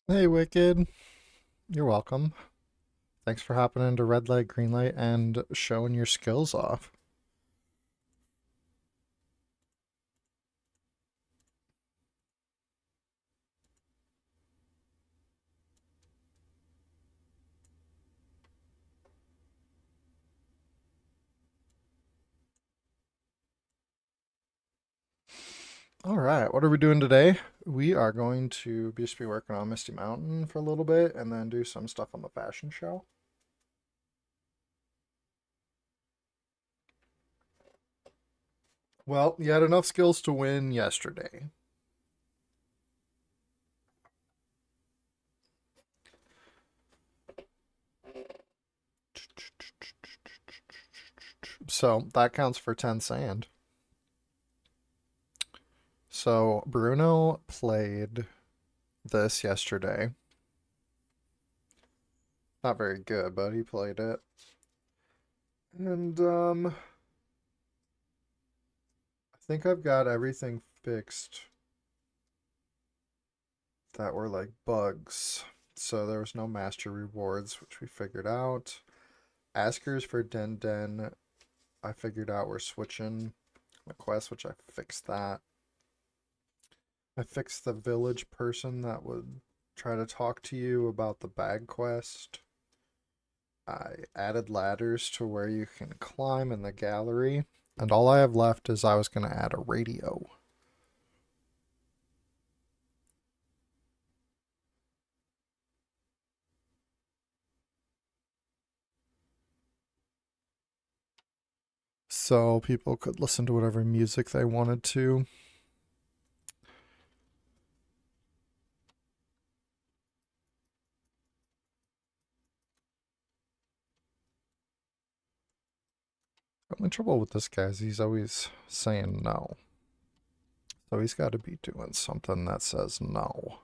Hey, Wicked. You're welcome. Thanks for hopping into red light, green light, and showing your skills off. All right, what are we doing today? We are going to just be working on Misty Mountain for a little bit and then do some stuff on the fashion show. Well, you had enough skills to win yesterday. So that counts for 10 sand. So Bruno played this yesterday. Not very good, but he played it. And I think I've got everything fixed that were like bugs. So there was no master rewards, which we figured out. Askers for Den Den, I figured out we're switching the quest, which I fixed that. I fixed the village person that would try to talk to you about the bag quest. I added ladders to where you can climb in the gallery. And all I have left is I was going to add a radio. So people could listen to whatever music they wanted to. The only trouble with this guy is he's always saying no. So he's got to be doing something that says no.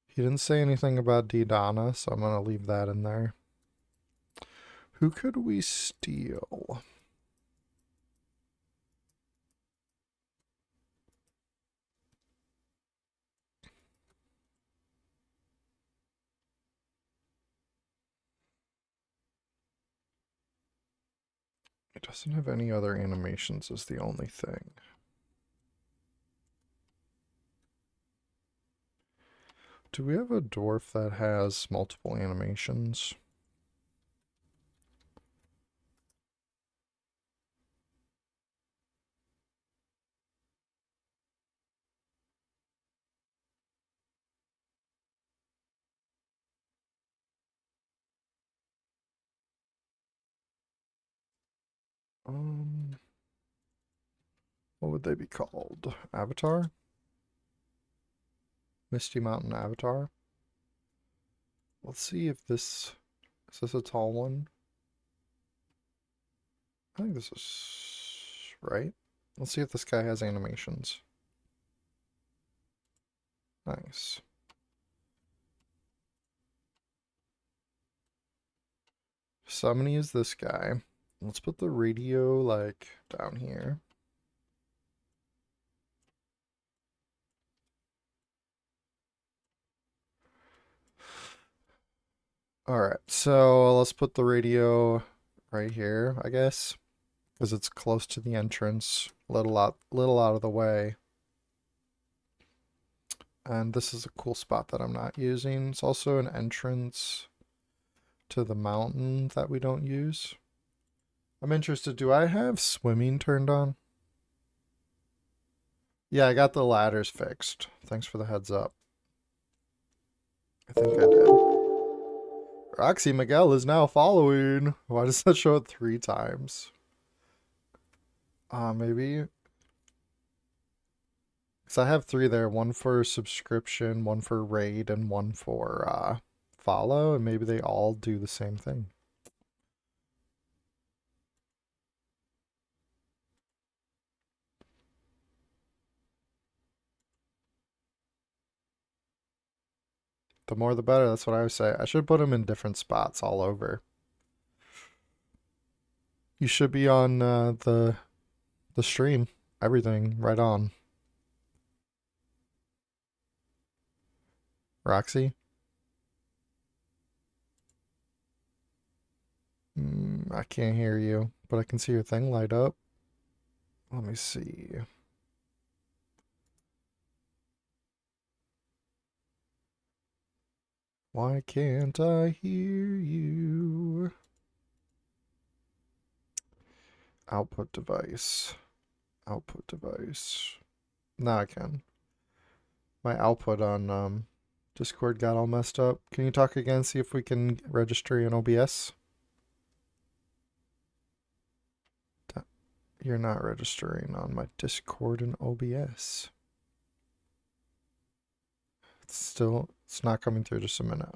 He didn't say anything about Donna, so I'm going to leave that in there. Who could we steal? It doesn't have any other animations is the only thing. Do we have a dwarf that has multiple animations? Um, what would they be called? Avatar? Misty Mountain Avatar? Let's see if this is this a tall one? I think this is right. Let's see if this guy has animations. Nice. So I'm gonna use this guy. Let's put the radio like down here. Alright, so let's put the radio right here, I guess. Because it's close to the entrance, little out of the way. And this is a cool spot that I'm not using. It's also an entrance to the mountain that we don't use. I'm interested, do I have swimming turned on? Yeah, I got the ladders fixed. Thanks for the heads up. I think I did. Roxy Miguel is now following. Why does that show it 3 times? Maybe. Because I have 3 there. One for subscription, one for raid, and one for follow. And maybe they all do the same thing. The more the better. That's what I would say. I should put them in different spots all over. You should be on the stream. Everything right on. Roxy? I can't hear you, but I can see your thing light up. Let me see. Why can't I hear you? Output device. Output device. Now I can. My output on Discord got all messed up. Can you talk again? See if we can register in OBS. You're not registering on my Discord and OBS. It's not coming through. Just a minute.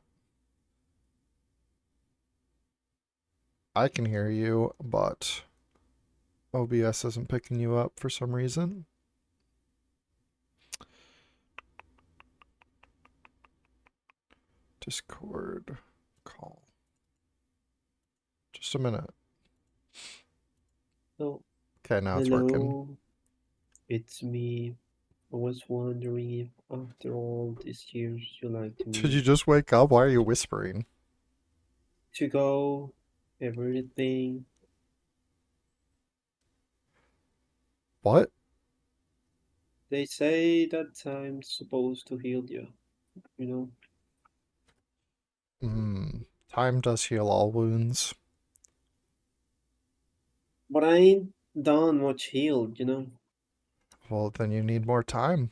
I can hear you, but OBS isn't picking you up for some reason. Discord call. Just a minute. Oh, Okay, now it's working. hello, it's me. I was wondering if after all these years you liked Did you me just wake up? Why are you whispering? to go, everything. What? They say that time's supposed to heal you, you know? Time does heal all wounds. But I ain't done much healed, you know? Well, then you need more time.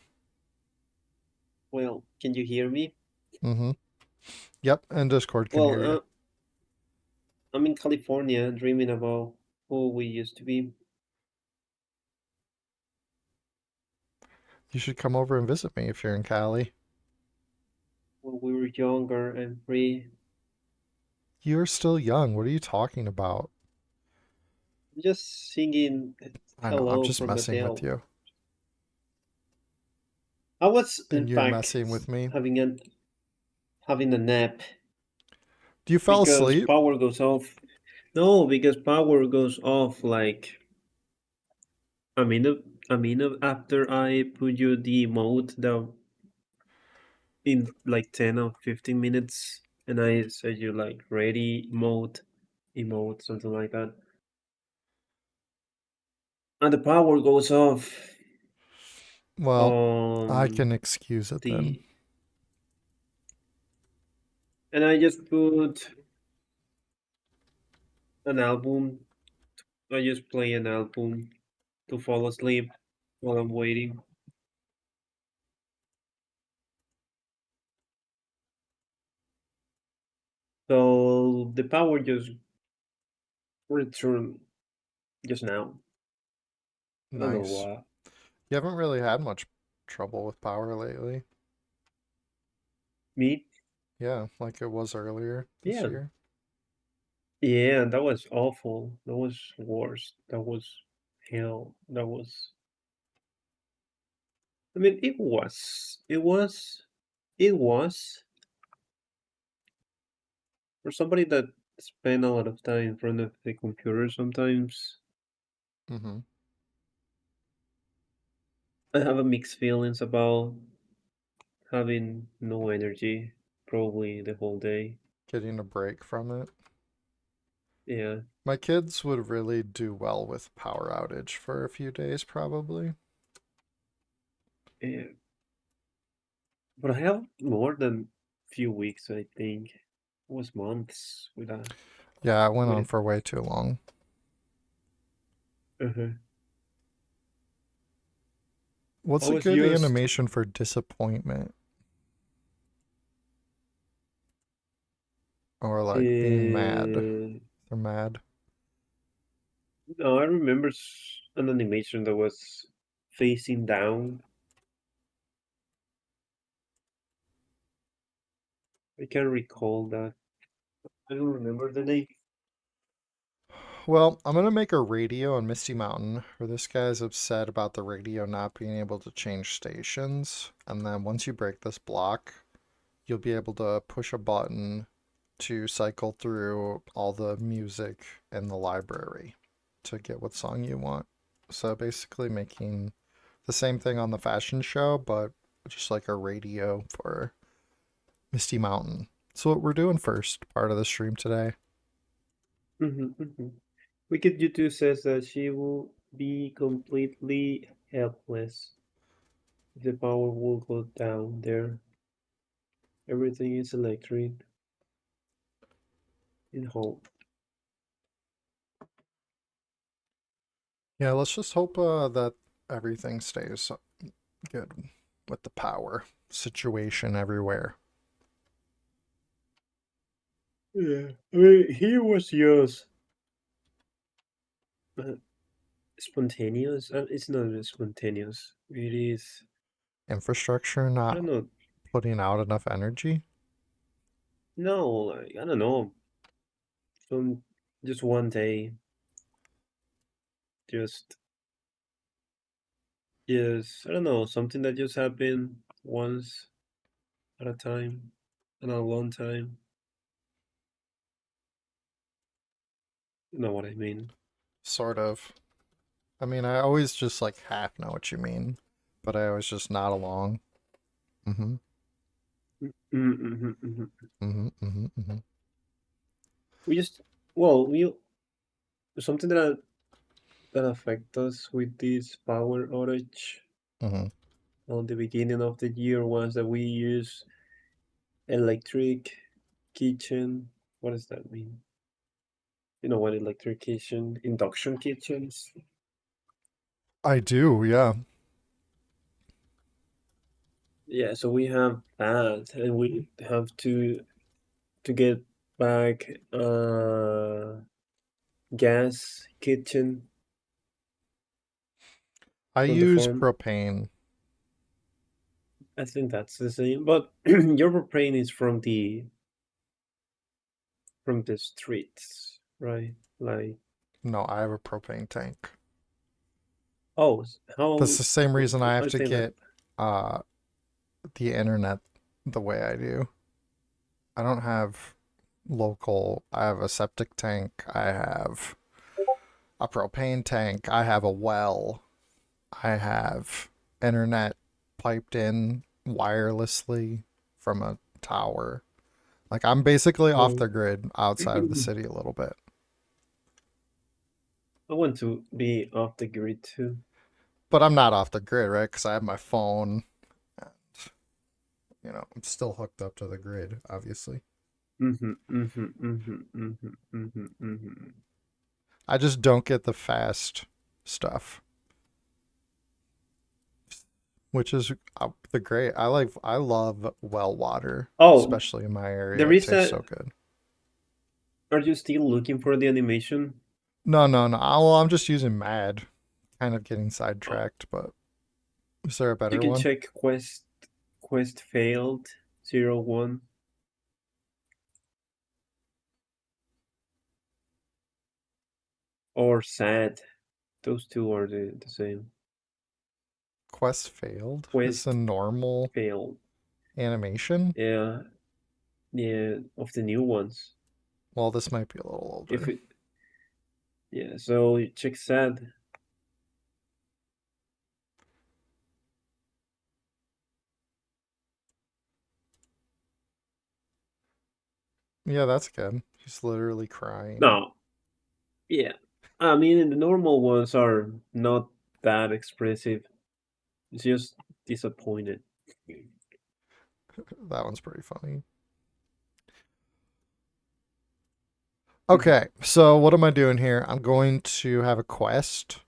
Well, can you hear me? Mm-hmm. Yep, and Discord can Well, hear you. I'm in California dreaming about who we used to be You should come over and visit me if you're in Cali. when we were younger and free. You're still young. What are you talking about? Just singing I know, I'm hello just from the messing with hill. you. I was, in And you're fact, messing with me. having a nap Do you fell because asleep? power goes off. No, because power goes off like a minute, after I put you the emote that in like 10 or 15 minutes, and I said you like ready emote, something like that, and the power goes off Well, I on can excuse it then. the, and I just put an album. I just play an album to fall asleep while I'm waiting. So the power just returned just now. I don't know Nice. why. You haven't really had much trouble with power lately. Me? Yeah, like it was earlier this Yeah. year. Yeah, that was awful. That was worse. That was hell. That was. I mean, it was. It was for somebody that spent a lot of time in front of the computer sometimes. Mm-hmm. I have a mixed feelings about having no energy probably the whole day. Getting a break from it. Yeah. My kids would really do well with power outage for a few days, probably. Yeah. But I have more than few weeks, I think. It was months Yeah, it went with on it. for way too long. Uh-huh. I What's a was good just animation for disappointment or like being mad? uh, They're mad. no, I remember an animation that was facing down. I can't recall that. I don't remember the name. Well, I'm gonna make a radio on Misty Mountain where this guy's upset about the radio not being able to change stations. And then once you break this block, you'll be able to push a button to cycle through all the music in the library to get what song you want. So basically making the same thing on the fashion show, but just like a radio for Misty Mountain. So what we're doing first part of the stream today. Mm-hmm. Wicked YouTube says that she will be completely helpless if the power will go down there. Everything is electric in home. Yeah, let's just hope that everything stays good with the power situation everywhere. Yeah, I mean, he was just uh, spontaneous. It's not even spontaneous. It is. Infrastructure I don't not know. putting out enough energy. No, like I don't know. Some just one day, just I don't know, something that just happened once at a time, and a long time. You know what I mean? Sort of. I mean, I always just like half know what you mean, but I always just nod along. Mm-hmm. Mm-hmm, mm-hmm. Mm-hmm. Mm-hmm. Mm-hmm. We just well, we something that affect us with this power outage Mm-hmm. on the beginning of the year was that we use electric kitchen. What does that mean? You know what electric kitchen, induction kitchens? I do, yeah. Yeah, so we have that, and we have to get back gas kitchen I from the use farm. propane. I think that's the same, but your propane is from the streets, right? Like, No, I have a propane tank. oh, That's how? the same reason I have I to think like, get uh the internet the way I do. I don't have local. I have a septic tank. I have a propane tank. I have a well. I have internet piped in wirelessly from a tower. Like I'm basically off well, the grid outside of the city a little bit. I want to be off the grid too. But I'm not off the grid, right? Because I have my phone. And, I'm still hooked up to the grid, obviously. Mm-hmm, mm-hmm, mm-hmm, mm-hmm, mm-hmm, mm-hmm. I just don't get the fast stuff, which is the great. I love well water, Oh, especially in my area. there It is tastes a. so good. Are you still looking for the animation? No, no, no. Well, I'm just using Mad, kind of getting Oh, sidetracked, but is there a you better can one? check quest failed 01 or sad. Those two are the same. Quest failed is a Quest normal failed. animation. Yeah, yeah, of the new ones. Well, this might be a little If older. it, yeah, so you check sad. Yeah, that's good. He's literally crying. No, yeah. I mean, the normal ones are not that expressive. It's just disappointed. That one's pretty funny. Mhm. Okay, so what am I doing here? I'm going to have a quest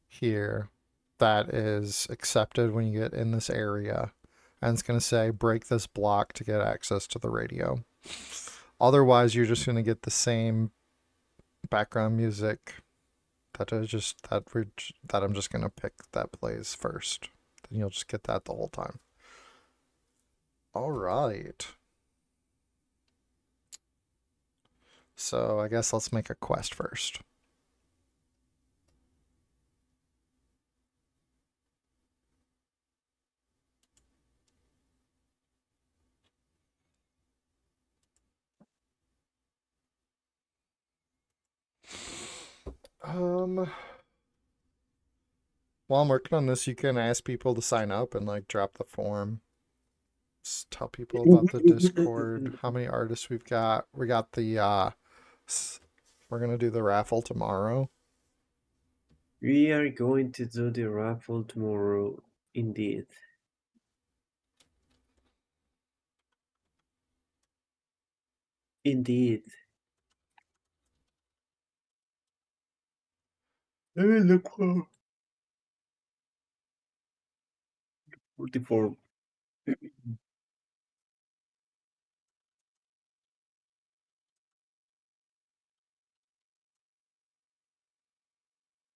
here that is accepted when you get in this area. And it's going to say break this block to get access to the radio. Otherwise, you're just going to get the same background music that I'm just going to pick that plays first. Then you'll just get that the whole time. All right. So I guess let's make a quest first. Um, while I'm working on this, you can ask people to sign up and like drop the form. Just tell people about the Discord, how many artists we've got. We got the we're gonna do the raffle tomorrow. We are going to do the raffle tomorrow, indeed. Indeed. Let me look for the form.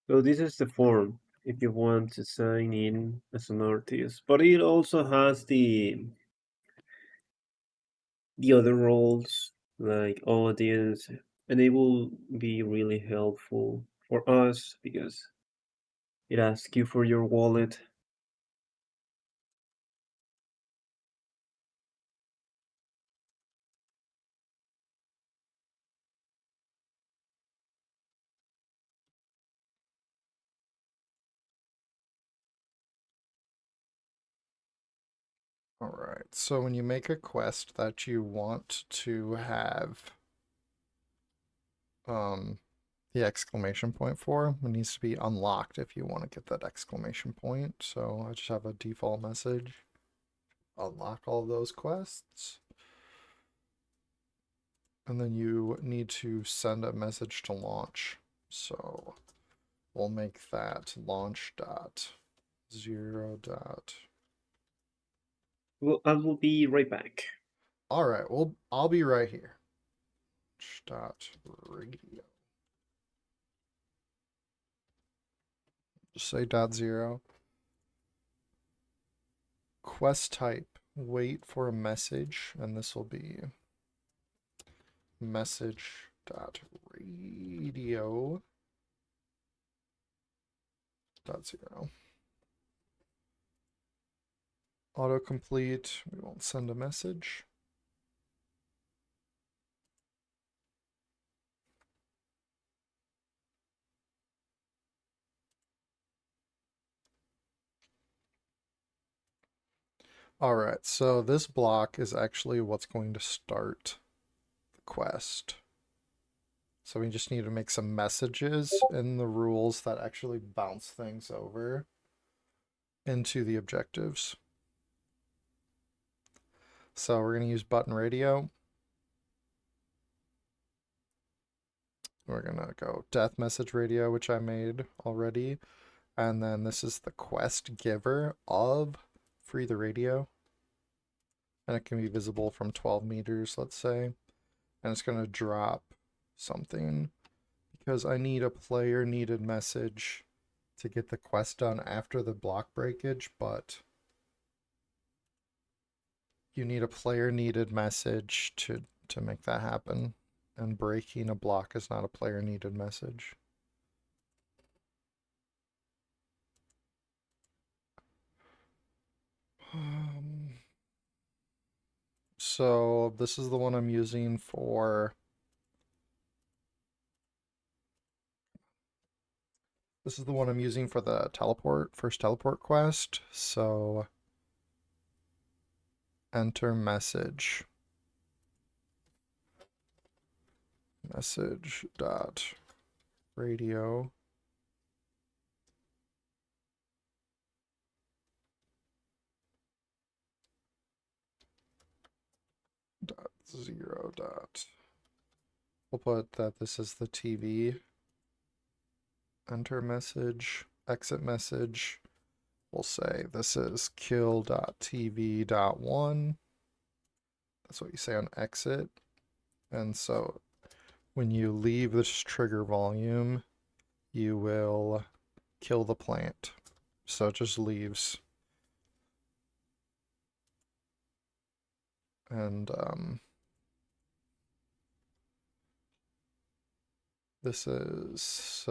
So this is the form if you want to sign in as an artist. But it also has the other roles like audience, and it will be really helpful for us because it asks you for your wallet. All right. So when you make a quest that you want to have um the exclamation point for, it needs to be unlocked if you want to get that exclamation point. So I just have a default message. Unlock all of those quests. And then you need to send a message to launch. So we'll make that launch dot 0 dot. Well, I will be right back. All right, well, I'll be right here. Dot radio. Just say dot 0. Quest type. Wait for a message, and this will be message dot radio dot 0. Autocomplete. We won't send a message. All right, so this block is actually what's going to start the quest. So we just need to make some messages in the rules that actually bounce things over into the objectives. So we're going to use button radio. We're going to go death message radio, which I made already. And then this is the quest giver of free the radio. And it can be visible from 12 meters, let's say. And it's going to drop something because I need a player needed message to get the quest done after the block breakage, but you need a player needed message to make that happen. And breaking a block is not a player needed message. So this is the one I'm using for the first teleport quest. So enter message dot radio dot 0 dot. We'll put that this is the TV. Enter message, exit message. We'll say this is kill.tv.1. That's what you say on exit. And so when you leave this trigger volume, you will kill the plant. So it just leaves. And this is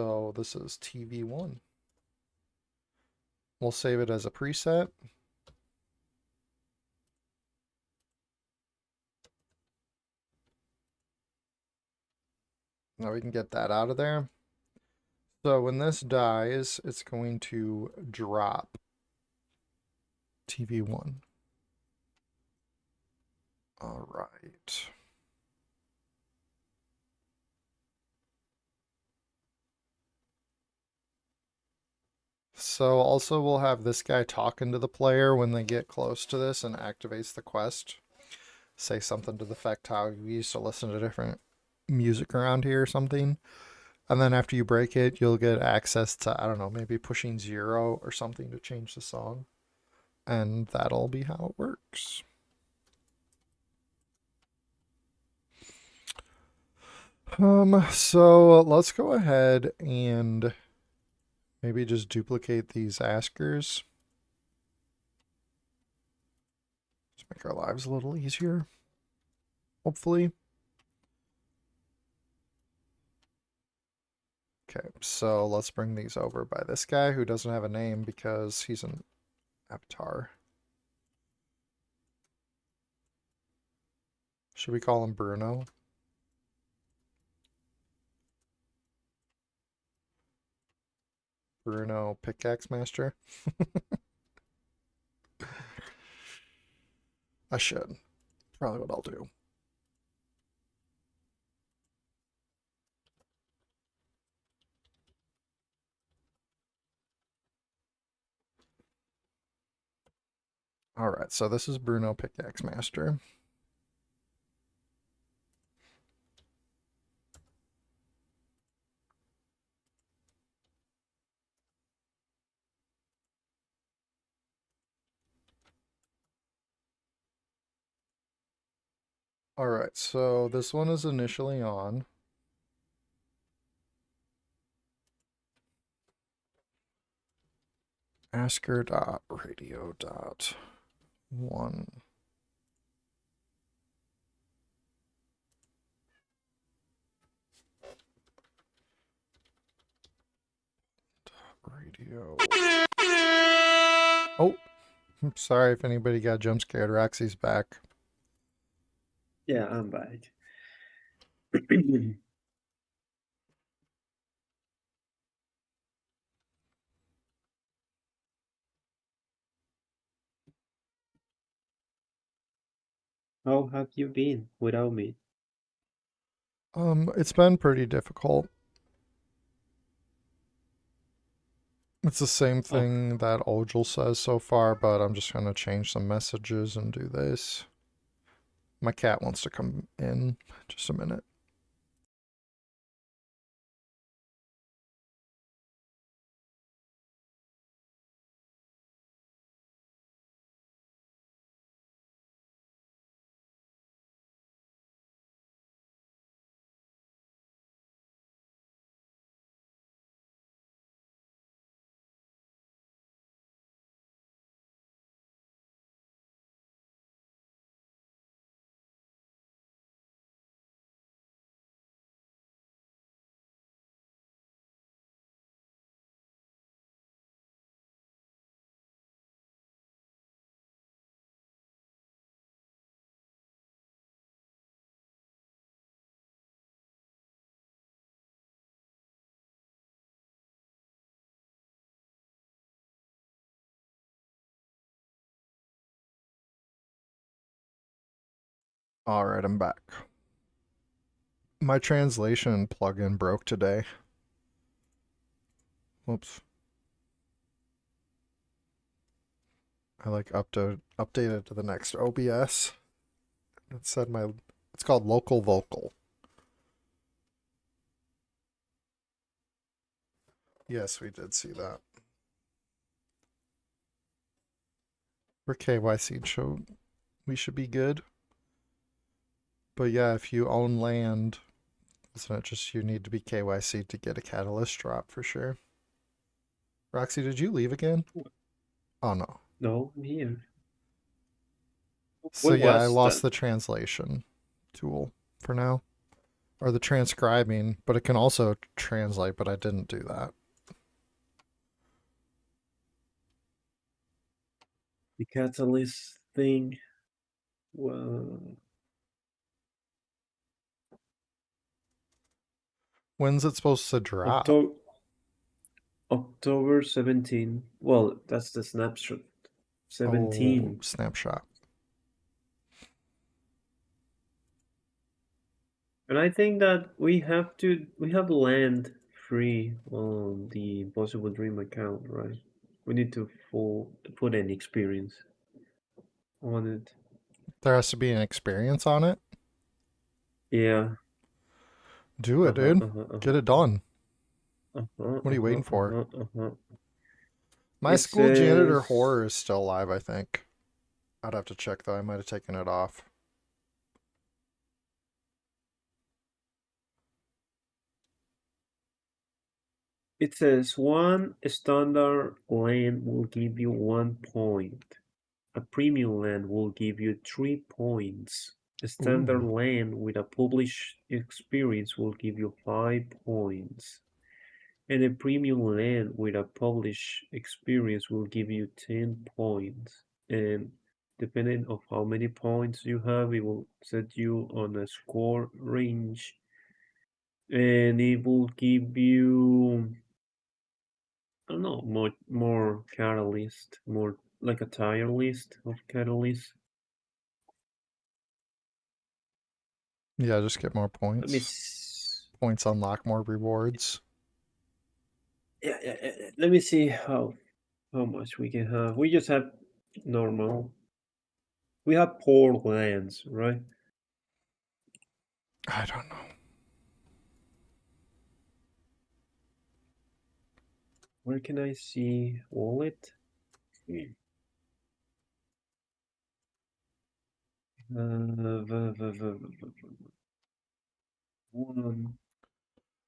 TV1. We'll save it as a preset. Now we can get that out of there. So when this dies, it's going to drop TV1. All right. So also we'll have this guy talking to the player when they get close to this and activates the quest. Say something to the effect how you used to listen to different music around here or something. And then after you break it, you'll get access to, I don't know, maybe pushing 0 or something to change the song. And that'll be how it works. So let's go ahead and maybe just duplicate these askers. Just make our lives a little easier, hopefully. Okay, so let's bring these over by this guy who doesn't have a name because he's an avatar. Should we call him Bruno? Bruno Pickaxe Master? I should. Probably what I'll do. Alright, so this is Bruno Pickaxe Master. Alright, so this one is initially on. Asker.radio.1. Radio. Oh, I'm sorry if anybody got jump scared. Roxy's back. Yeah, I'm back. How have you been without me? It's been pretty difficult. It's the same Oh, thing that Ojel says so far, but I'm just gonna change some messages and do this. My cat wants to come in. Just a minute. All right, I'm back. My translation plugin broke today. Whoops. I like updated to the next OBS. It said it's called local vocal. Yes, we did see that. For KYC show we should be good. But yeah, if you own land, isn't it just you need to be KYC to get a catalyst drop for sure? Roxy, did you leave again? Oh no. no, I'm here. So What yeah, I was lost that? the translation tool for now. Or the transcribing, but it can also translate, but I didn't do that. The catalyst thing. Well, When's it supposed to drop? October 17. Well, that's the snapshot. Oh, 17. snapshot. And I think that we have land free on the Impossible Dream account, right? We need to put an experience on it. There has to be an experience on it. Yeah. Do it, Uh-huh, dude. uh-huh, Get it uh-huh, done. uh-huh, What are you uh-huh, waiting for? uh-huh, uh-huh. My It school janitor says horror is still alive, I think. I'd have to check though. I might have taken it off. it says one standard lane will give you 1 point. A premium lane will give you 3 points. A standard Ooh. lane with a published experience will give you 5 points. And a premium lane with a published experience will give you 10 points. And depending on how many points you have, it will set you on a score range. And it will give you, I don't know, more catalyst, more like a tier list of catalysts. Yeah, just get more Let me points. Points unlock more rewards. let me see how much we can have. We just have normal. We have poor lands, right? I don't know. Where can I see wallet? One.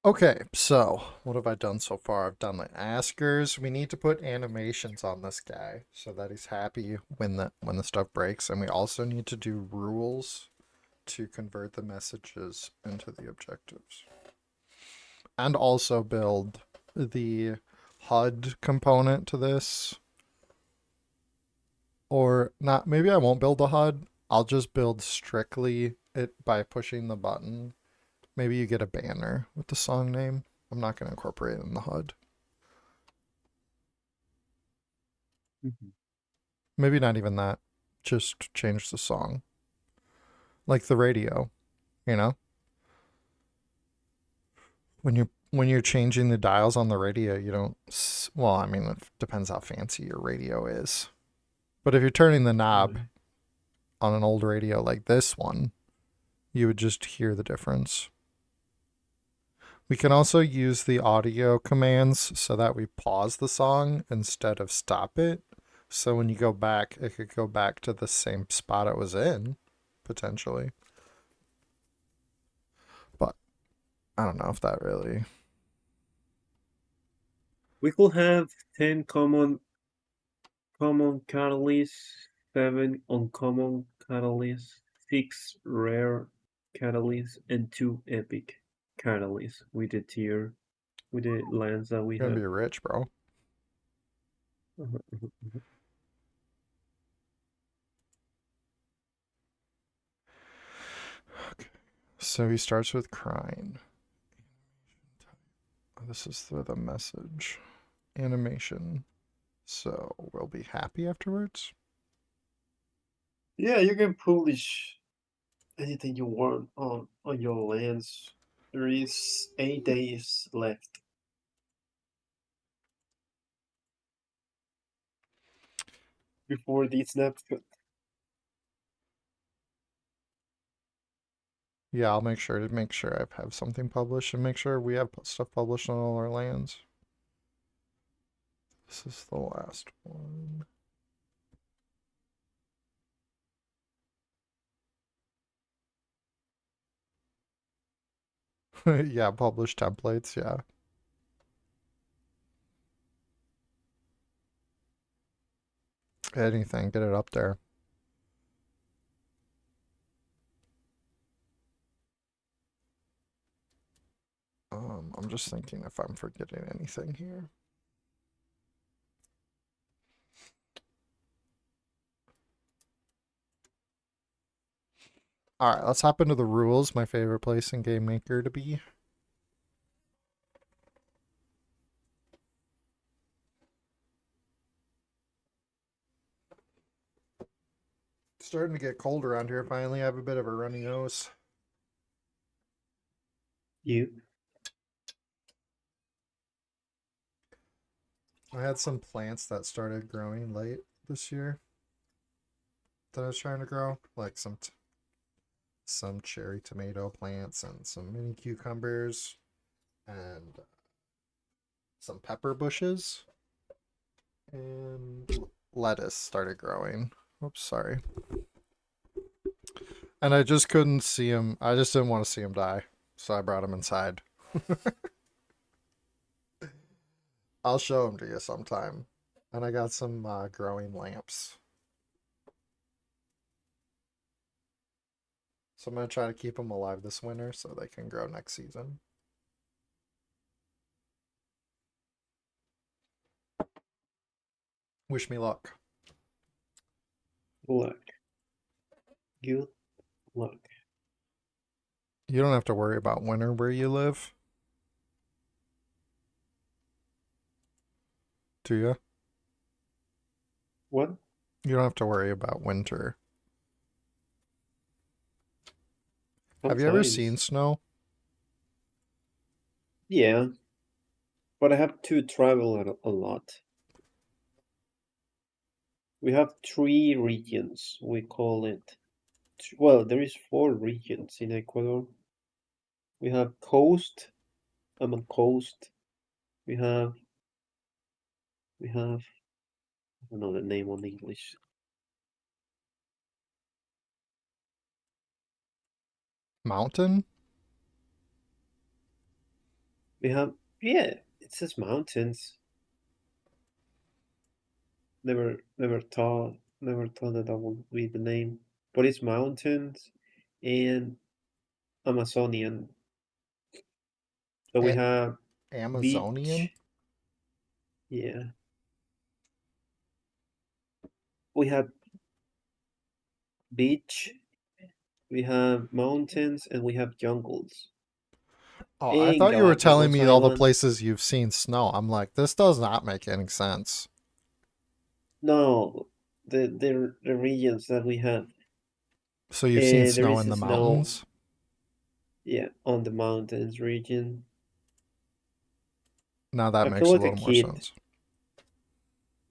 Okay, so what have I done so far? I've done the askers. We need to put animations on this guy so that he's happy when the stuff breaks, and we also need to do rules to convert the messages into the objectives. And also build the HUD component to this. Or not, maybe I won't build the HUD. I'll just build strictly it by pushing the button. Maybe you get a banner with the song name. I'm not going to incorporate it in the HUD. Mhm. Maybe not even that. Just change the song. Like the radio, you know? When you're changing the dials on the radio, you don't well, I mean, it depends how fancy your radio is. But if you're turning the knob Right. on an old radio like this one, you would just hear the difference. We can also use the audio commands so that we pause the song instead of stop it. So when you go back, it could go back to the same spot it was in, potentially. But I don't know if that really. We could have 10 common catalysts, 7 uncommon catalysts, 6 rare catalysts, and 2 epic catalysts with the tier with the lands that we You're gonna have. be rich, bro. Uh-huh, uh-huh, uh-huh. Okay. So he starts with crying. This is the message. Animation. So we'll be happy afterwards. Yeah, you can publish anything you want on your lands. There is 8 days left before the snapshot. Yeah, I'll make sure I have something published and make sure we have stuff published on all our lands. This is the last one. Yeah, publish templates. Yeah. Anything, get it up there. I'm just thinking if I'm forgetting anything here. All right, let's hop into the rules. My favorite place in Game Maker to be. It's starting to get cold around here. Finally, I have a bit of a runny nose. You? I had some plants that started growing late this year that I was trying to grow, like some cherry tomato plants and some mini cucumbers and some pepper bushes and lettuce started growing. Oops, sorry. And I just couldn't see him. I just didn't want to see him die, so I brought him inside. I'll show him to you sometime. And I got some growing lamps. So I'm going to try to keep them alive this winter so they can grow next season. Wish me luck. Luck. Good luck. You don't have to worry about winter where you live, do you? What? You don't have to worry about winter. Have you ever seen Sometimes. snow? Yeah, but I have to travel a lot. We have three regions. We call it, well, there is four regions in Ecuador. We have coast. I'm on coast. We have I don't know the name on English. Mountain? We have, yeah, it says mountains. Never thought that that would be the name. But it's mountains and Amazonian. So we A- have Amazonian? beach. Yeah. We have beach, we have mountains, and we have jungles. Oh, I And thought you were telling Galapagos me all the Island. places you've seen snow. I'm like, this does not make any sense. No, the regions that we have. So you've seen There snow is in a the snow, mountains? yeah, on the mountains region. Now that I feel makes a like a little more kid. sense.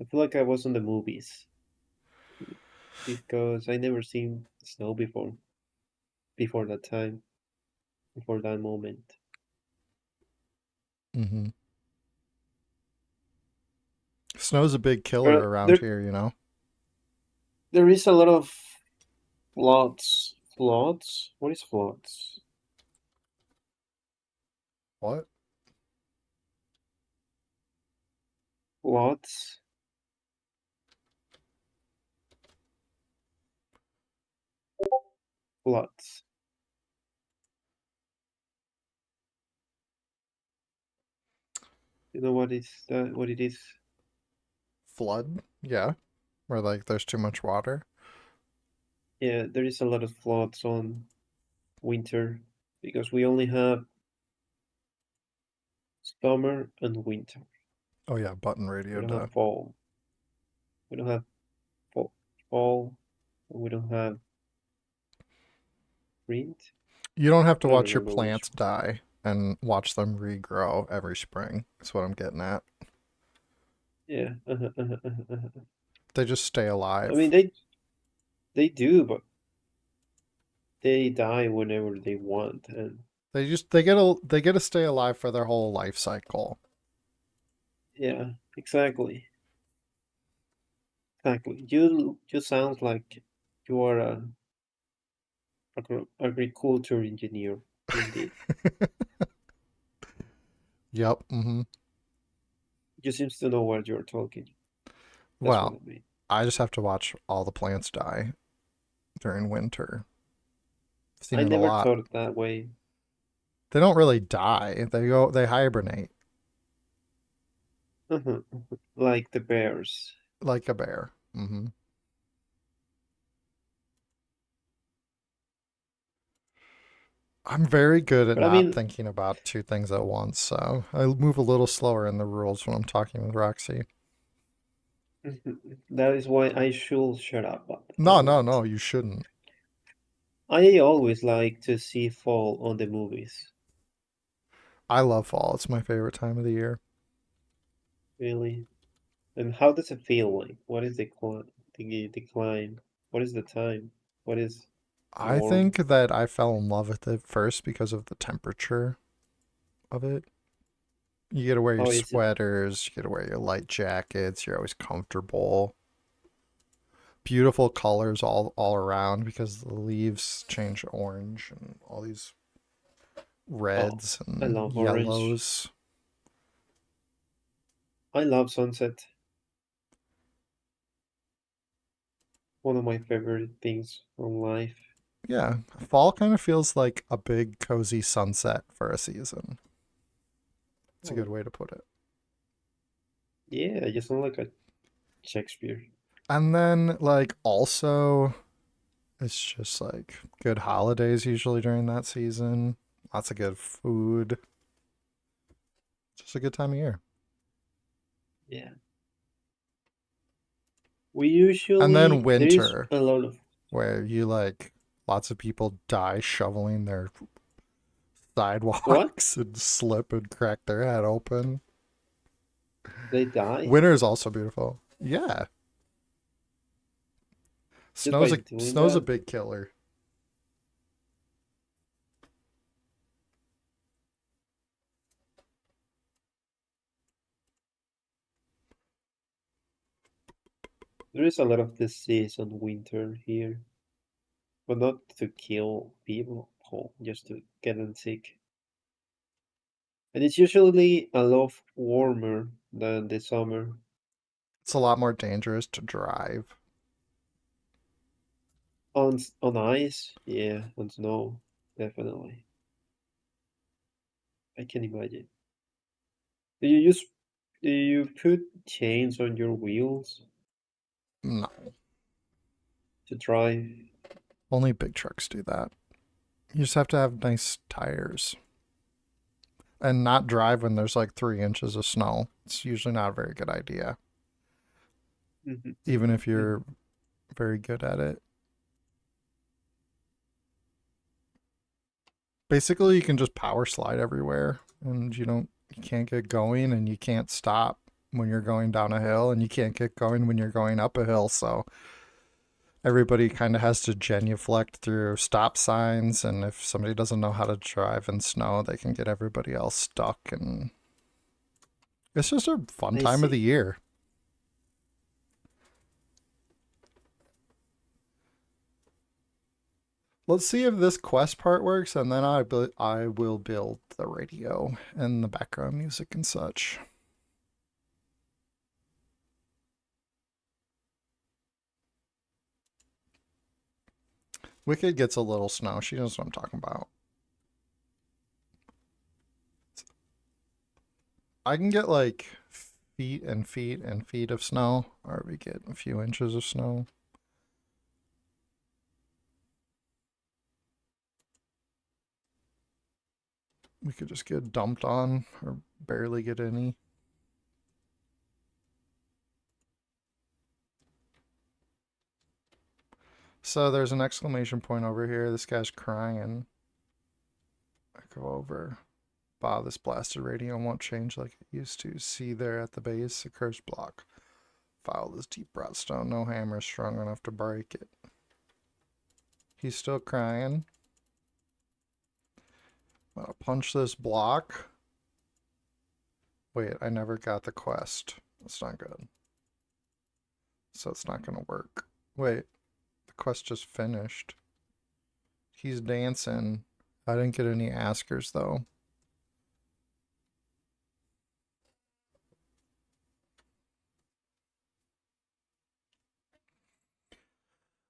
I feel like I was in the movies because I never seen snow before that time, before that moment. Hmm. Snow's a big killer But around here, you know? there is a lot of floods. Floods? What is floods? What? Floods? Floods. You know what is that? What it is? Flood? Yeah. Where, like, there's too much water. Yeah, there is a lot of floods on winter because we only have summer and winter. Oh, yeah, button We radio don't have duh. fall. We don't have fall. And we don't have spring. You don't have to I don't watch your remember which. plants die and watch them regrow every spring. That's what I'm getting at. Yeah. They just stay I mean, alive. they do, but they die whenever they want, and They get to stay alive for their whole life cycle. yeah, exactly, exactly. You sound like you are a agriculture engineer, indeed. Yep. Hmm. You seems to know what you're talking. That's what Well, I mean. I just have to watch all the plants die during winter. I've seen I it a never lot. thought it that way. They don't really die. They hibernate Like the bears. like a bear. Hmm. I'm very good at But I not mean, thinking about two things at once, so I move a little slower in the rules when I'm talking with Roxy. that is why I should shut up, but I No, no, no, won't. you shouldn't. I always like to see fall on the movies. I love fall. It's my favorite time of the year. Really? And how does it feel like? What is the climb? What is the time? What is I warm? think that I fell in love with it first because of the temperature of it. You get to wear your Oh, is it? sweaters, you get to wear your light jackets, you're always comfortable. Beautiful colors all around because the leaves change orange and all these Oh, reds I and love orange. yellows. I love sunset. One of my favorite things from life. Yeah, fall kind of feels like a big cozy sunset for a season. It's a good Oh, way to put it. yeah, you sound like a Shakespeare. And then like also it's just like good holidays usually during that season. Lots of good food. Just a good time of year. Yeah. We And then usually, there is winter a lot of, where you like lots of people die shoveling their what? sidewalks and slip and crack their head open. They die Winter is also beautiful. Yeah. just by doing Snow's a that? big killer. There is a lot of disease on winter here, but not to kill people, just to get them sick. And it's usually a lot warmer than the summer. It's a lot more dangerous to drive. On ice, yeah, on snow, definitely. I can imagine. Do you use do you put chains on your wheels No, to drive? only big trucks do that. You just have to have nice tires and not drive when there's like 3 inches of snow. It's usually not a very good idea, Hmm. even if Hmm. you're very good at it. Basically, you can just power slide everywhere, and you can't get going, and you can't stop when you're going down a hill, and you can't get going when you're going up a hill. So everybody kind of has to genuflect through stop signs, and if somebody doesn't know how to drive in snow, they can get everybody else stuck, and it's just a fun I time of the see. year. Let's see if this quest part works, and then I will build the radio and the background music and such. Wicked gets a little snow. She knows what I'm talking about. I can get like feet and feet and feet of snow, or we get a few inches of snow. We could just get dumped on or barely get any. So there's an exclamation point over here. This guy's crying. I go over. Bah, this blasted radio won't change like it used to. See there at the base, a cursed block. Foul this deep rot stone. No hammer strong enough to break it. He's still crying. I'm gonna punch this block. Wait, I never got the quest. That's not good. So it's not gonna work. Wait, the quest just finished. He's dancing. I didn't get any askers though.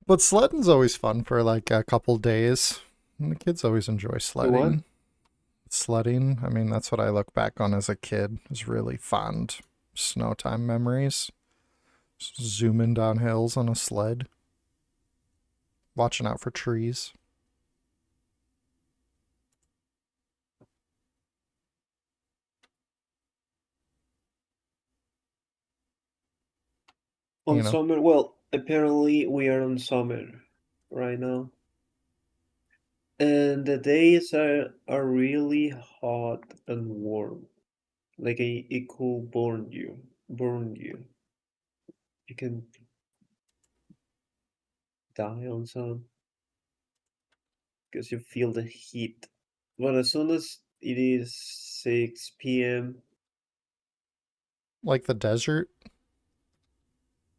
But sledding's always fun for like a couple days. And the kids always enjoy The what? sledding. Sledding, I mean, that's what I look back on as a kid. Is really fond snow time memories. Just zooming down hills on a sled, watching out for trees. On You know, summer? Well, apparently we are on summer right now. And the days are really hot and warm. Like it could burn you. You can die on sun because you feel the heat. But as soon as it is 6 p.m., Like the desert.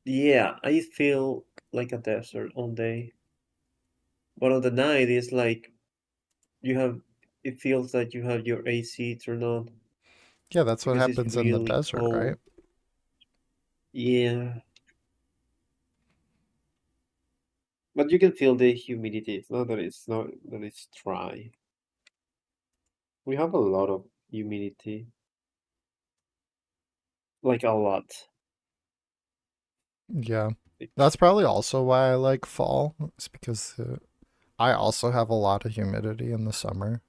yeah, I feel like a desert all day. But on the night, it's like you have, it feels like you have your AC turned on Yeah, that's what because it's happens in the really desert, right? cold. Yeah, but you can feel the humidity. It's not that it's dry. We have a lot of humidity, like a lot. Yeah. That's Like, probably also why I like fall. It's because I also have a lot of humidity in the summer.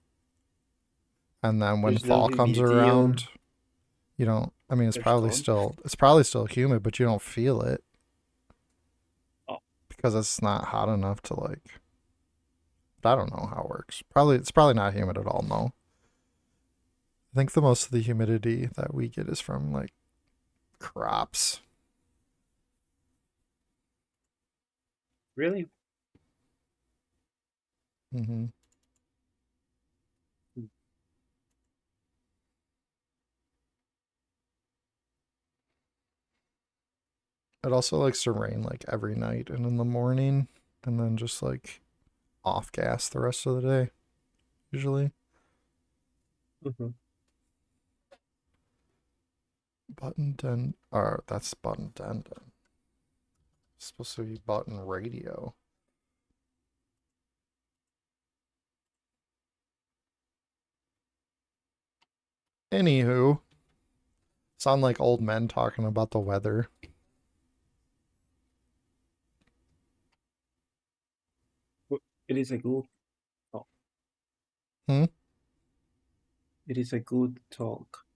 And then when there's no fall comes humidity around, on. you don't I mean There's gone. it's probably still humid, but you don't feel it Oh, because it's not hot enough to like I don't know how it works. Probably it's probably not humid at all, no. I think the most of the humidity that we get is from like crops. really? Hmm. Hmm. It also likes to rain like every night and in the morning, and then just like off gas the rest of the day, usually. Mhm. Button den, or that's button den. It's supposed to be button radio. Anywho, sound like old men talking about the weather. It is a good talk. Hmm? It is a good talk.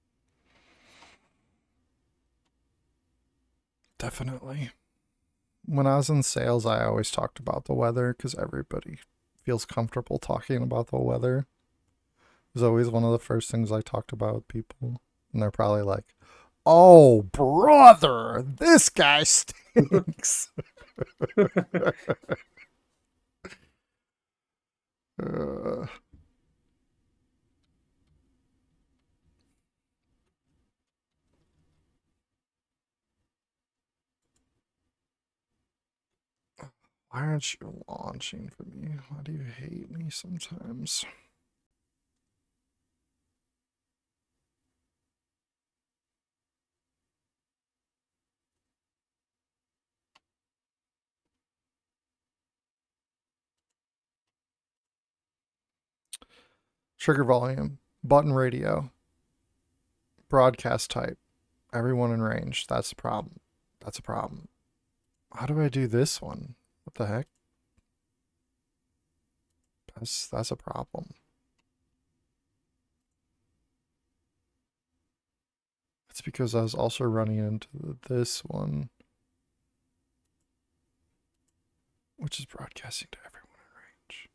Definitely. When I was in sales, I always talked about the weather because everybody feels comfortable talking about the weather. It was always one of the first things I talked about with people. And they're probably like, oh, brother, this guy stinks. uh, why aren't you launching for me? Why do you hate me sometimes? Trigger volume, button radio, broadcast type, everyone in range. That's a problem. That's a problem. How do I do this one? What the heck? That's a problem. It's because I was also running into this one, which is broadcasting to everyone in range.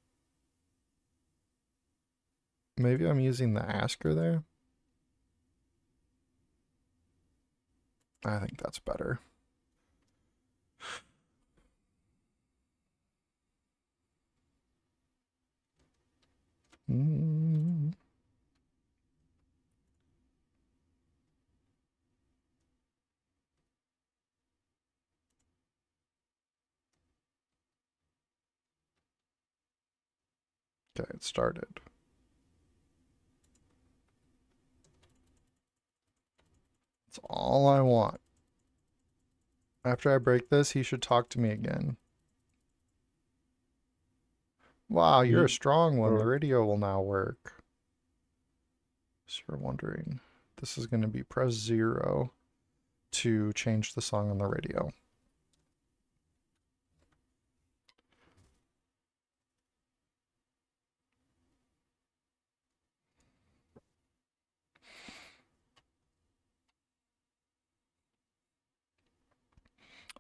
Maybe I'm using the asker there. I think that's better. Mm. Okay, it started. That's all I want. After I break this, he should talk to me again. Wow, you're a Hmm? strong one. The Or radio will now work. So you're wondering, this is going to be press 0 to change the song on the radio.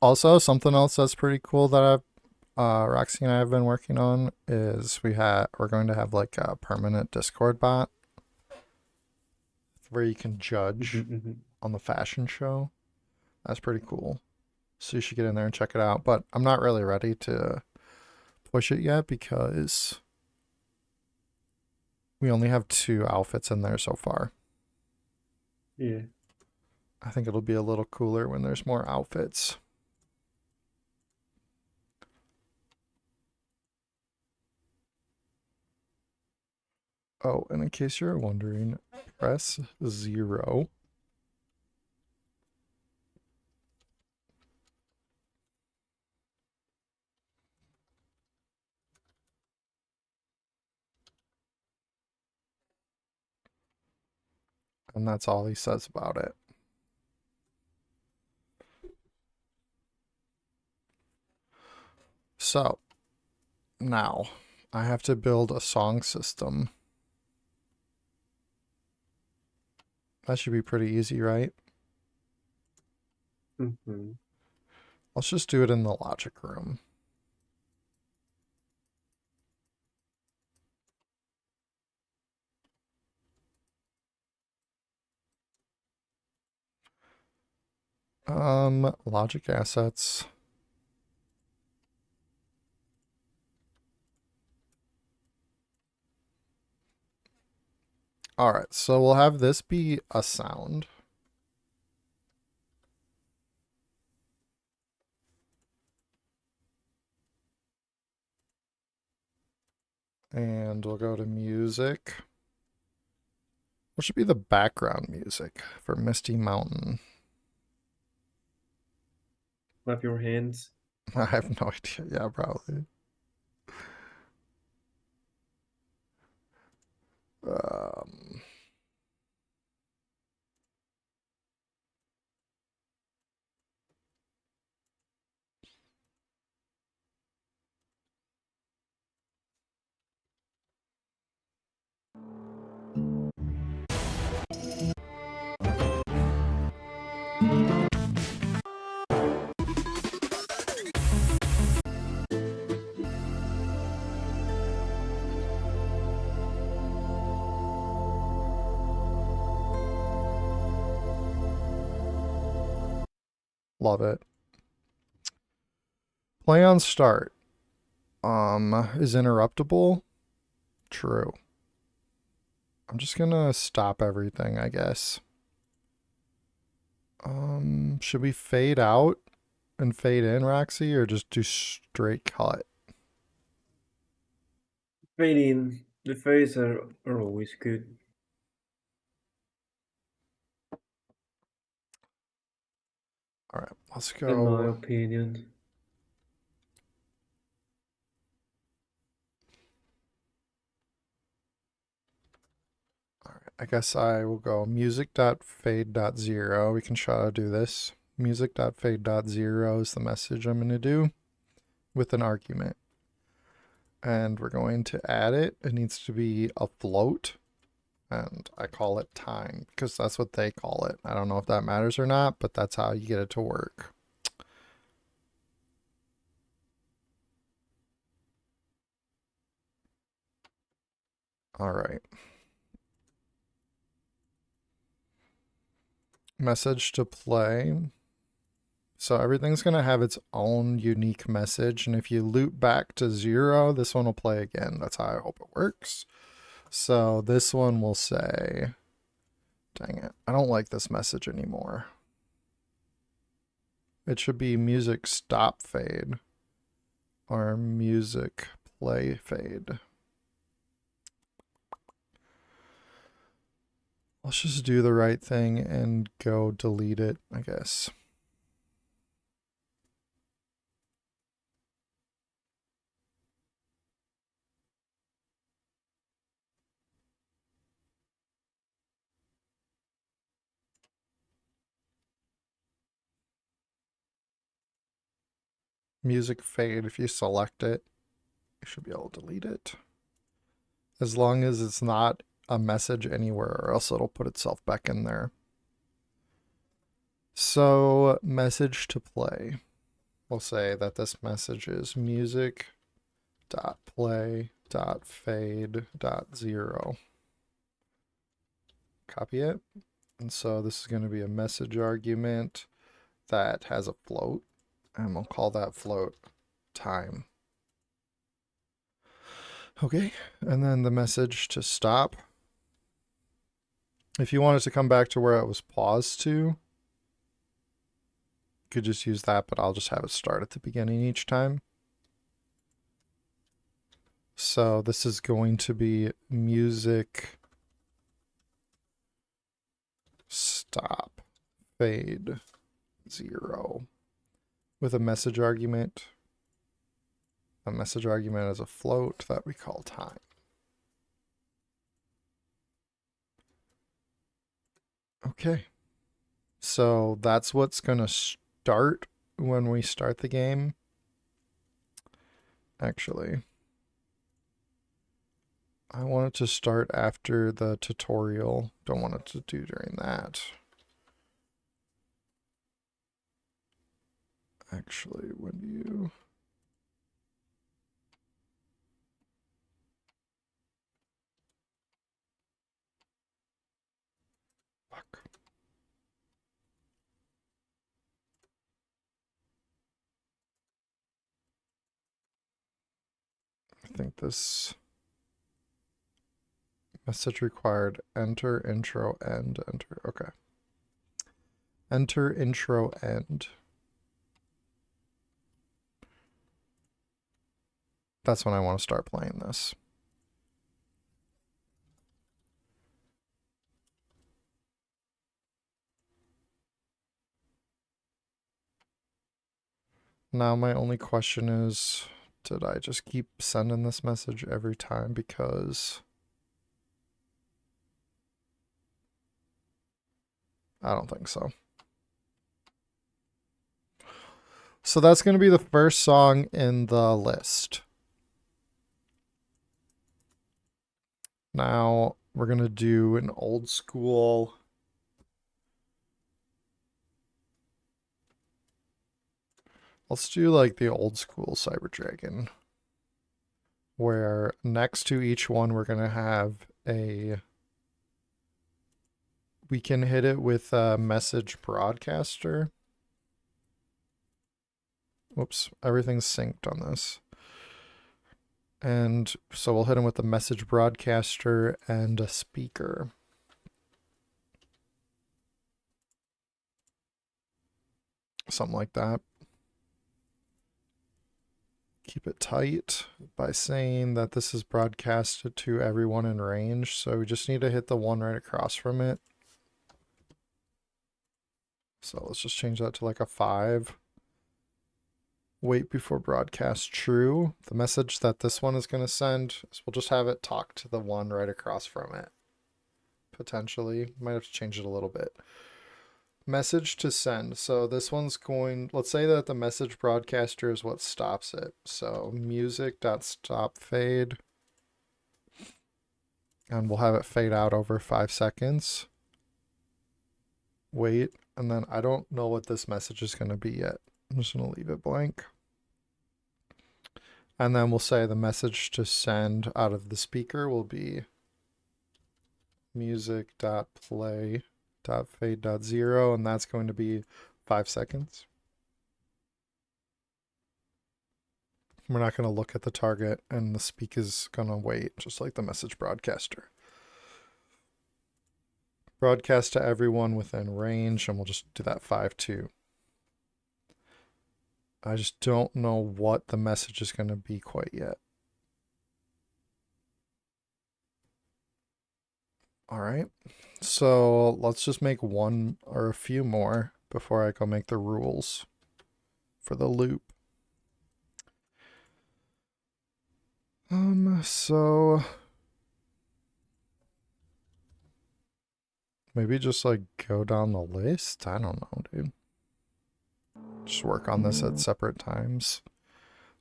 Also, something else that's pretty cool that Roxy and I have been working on is we're going to have like a permanent Discord bot where you can Mhm, judge mhm. on the fashion show. That's pretty cool. So you should get in there and check it out. But I'm not really ready to push it yet because we only have 2 outfits in there so far. Yeah. I think it'll be a little cooler when there's more outfits. Oh, and in case you're wondering, press 0. And that's all he says about it. So, now I have to build a song system. That should be pretty easy, right? Mhm. Let's just do it in the logic room. Logic assets. All right, so we'll have this be a sound. And we'll go to music. What should be the background music for Misty Mountain? Clap your hands. I have no idea. Yeah, probably. Um, love it. Play on start. Is interruptible? True. I'm just gonna stop everything, I guess. Should we fade out and fade in, Roxy, or just do straight cut? Fading. The fades are always good, All right, let's in my go. opinion. All right, I guess I will go music.fade.0. We can try to do this. Music.fade.0 is the message I'm going to do with an argument. And we're going to add it. It needs to be a float. And I call it time because that's what they call it. I don't know if that matters or not, but that's how you get it to work. All right. Message to play. So everything's going to have its own unique message. And if you loop back to 0, this one will play again. That's how I hope it works. So this one will say, dang it, I don't like this message anymore. It should be music stop fade or music play fade. Let's just do the right thing and go delete it, I guess. Music fade, if you select it, you should be able to delete it. As long as it's not a message anywhere, or else it'll put itself back in there. So, message to play. we'll say that this message is music dot play dot fade dot zero. Copy it. And so this is going to be a message argument that has a float, and we'll call that float time. Okay, and then the message to stop. If you want it to come back to where it was paused to, you could just use that, but I'll just have it start at the beginning each time. So this is going to be music stop fade 0 with a message argument. A message argument is a float that we call time. Okay. So that's what's going to start when we start the game. Actually, I want it to start after the tutorial. Don't want it to do during that. Actually, when do you... Fuck. I think this message required enter, intro, end, enter. Okay. Enter, intro, end. That's when I want to start playing this. Now my only question is, did I just keep sending this message every time? Because I don't think so. So that's going to be the first song in the list. Now we're going to do an old school. Let's do like the old school Cyber Dragon, where next to each one we're going to have a... We can hit it with a message broadcaster. Whoops, everything's synced on this. And so we'll hit him with a message broadcaster and a speaker. Something like that. Keep it tight by saying that this is broadcasted to everyone in range. So we just need to hit the one right across from it. So let's just change that to like a 5. Wait before broadcast true. The message that this one is going to send is we'll just have it talk to the one right across from it. Potentially. Might have to change it a little bit. Message to send. So this one's going, let's say that the message broadcaster is what stops it. So music.stopFade. And we'll have it fade out over 5 seconds. Wait. And then I don't know what this message is going to be yet. I'm just going to leave it blank. And then we'll say the message to send out of the speaker will be music.play.fade.0, and that's going to be 5 seconds. We're not going to look at the target, and the speak is going to wait, just like the message broadcaster. Broadcast to everyone within range, and we'll just do that 5-2. I just don't know what the message is going to be quite yet. All right. So let's just make one or a few more before I go make the rules for the loop. So maybe just like go down the list. I don't know, dude. Just work on this at separate times.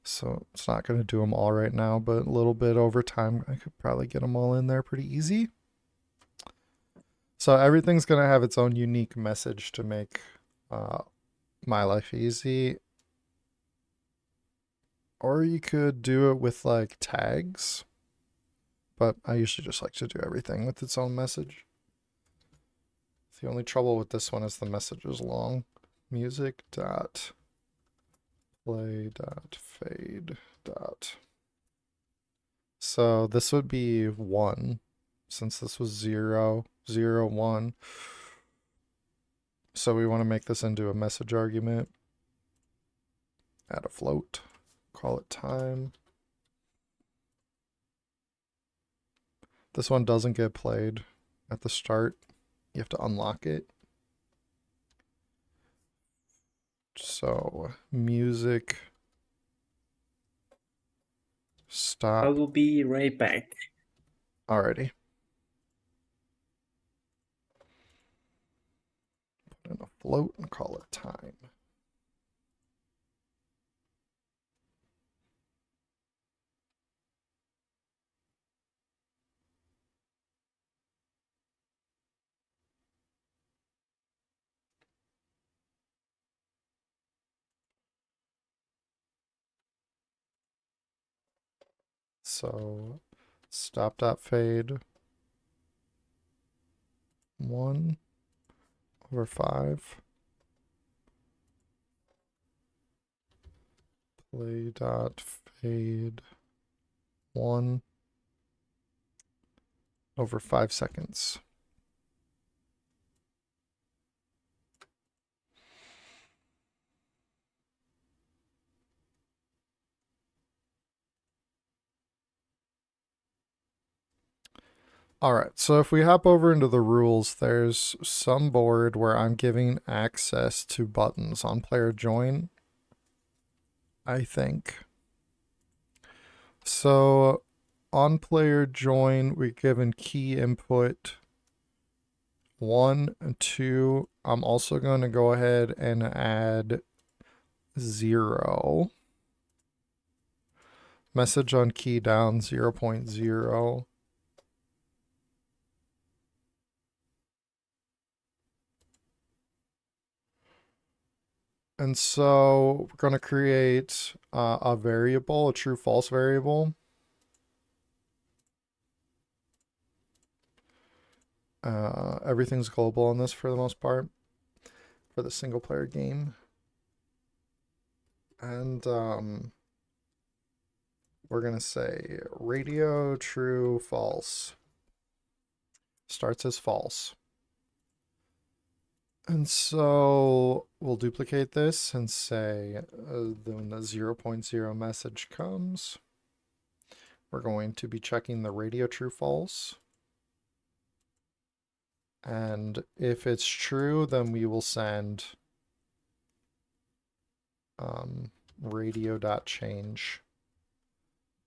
So it's not going to do them all right now, but a little bit over time, I could probably get them all in there pretty easy. So everything's going to have its own unique message to make my life easy. Or you could do it with like tags, but I usually just like to do everything with its own message. The only trouble with this one is the message is long. Music dot play dot fade dot. So this would be 1, since this was 0, 0, 1. So we want to make this into a message argument. Add a float. Call it time. This one doesn't get played at the start. You have to unlock it. So music I stop will be right back. already. Put in a float and call it time. So stop dot fade 1/5. Play dot fade 1/5 seconds. All right, so if we hop over into the rules, there's some board where I'm giving access to buttons on player join, I think. So on player join, we're given key input 1 and 2. I'm also going to go ahead and add 0. Message on key down 0.0. And so we're going to create a variable, a true false variable. Everything's global on this for the most part for the single player game. And we're going to say radio true false. Starts as false. And so we'll duplicate this and say when the 0.0 message comes, we're going to be checking the radio true false. And if it's true, then we will send radio.change.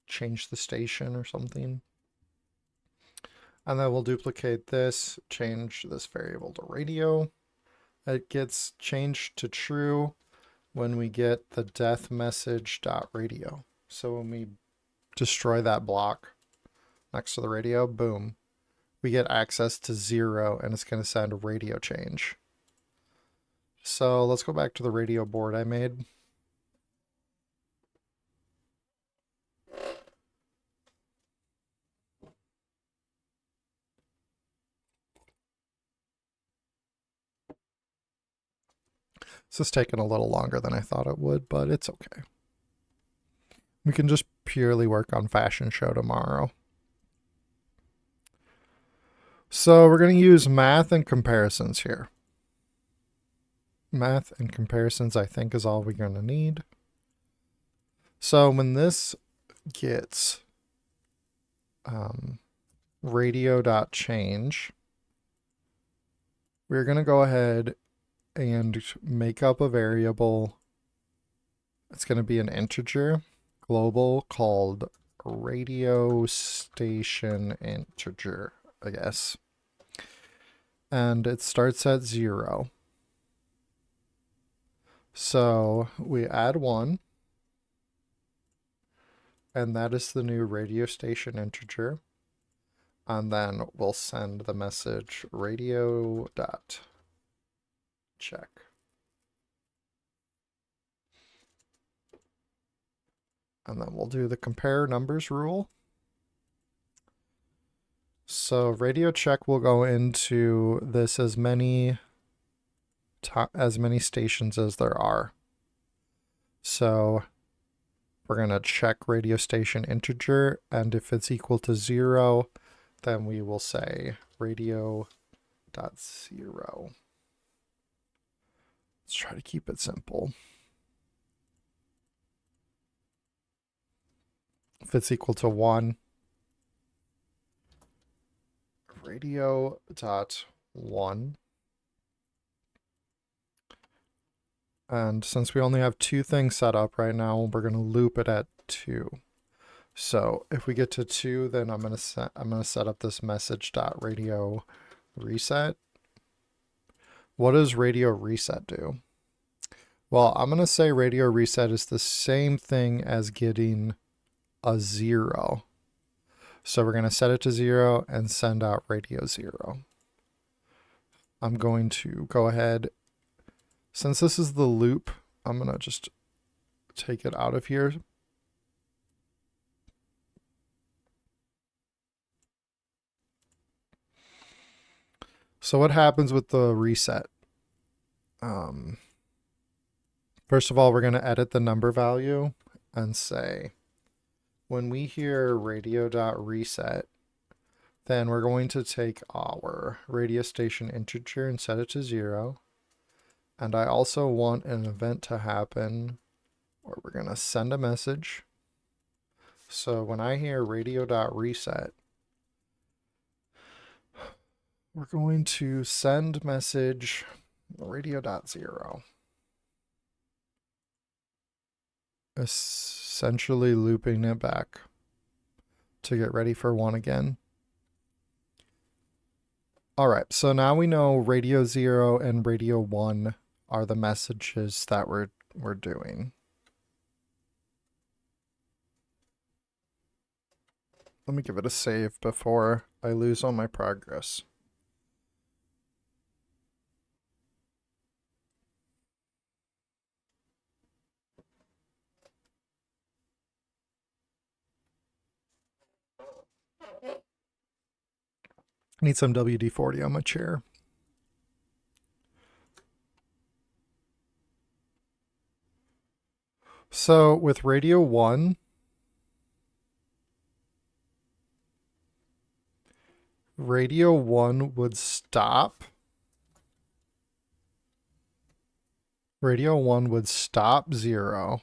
Change the station or something. And then we'll duplicate this, change this variable to radio. It gets changed to true when we get the death message.radio. So when we destroy that block next to the radio, boom, we get access to 0 and it's going to send a radio change. So let's go back to the radio board I made. This is taking a little longer than I thought it would, but it's okay. We can just purely work on fashion show tomorrow. So we're going to use math and comparisons here. Math and comparisons, I think, is all we're going to need. So when this gets radio.change, we're going to go ahead and make up a variable. It's going to be an integer global called radio station integer, I guess. And it starts at 0. So we add 1. And that is the new radio station integer. And then we'll send the message radio.check. And then we'll do the compare numbers rule. So radio check will go into this as many stations as there are. So we're going to check radio station integer, and if it's equal to 0, then we will say radio.0. Let's try to keep it simple. If it's equal to 1, radio.1. And since we only have 2 things set up right now, we're going to loop it at 2. So if we get to 2, then I'm going to set up this message.radio reset. What does radio reset do? Well, I'm going to say radio reset is the same thing as getting a 0. So we're going to set it to 0 and send out radio 0. I'm going to go ahead. Since this is the loop, I'm going to just take it out of here. So what happens with the reset? First of all, we're going to edit the number value and say, when we hear radio.reset, then we're going to take our radio station integer and set it to 0. And I also want an event to happen where we're going to send a message. So when I hear radio.reset, we're going to send message radio.0. Essentially looping it back to get ready for 1 again. All right, so now we know radio 0 and radio 1 are the messages that we're doing. Let me give it a save before I lose all my progress. I need some WD-40 on my chair. So with radio 1, radio 1 would stop. Radio 1 would stop 0.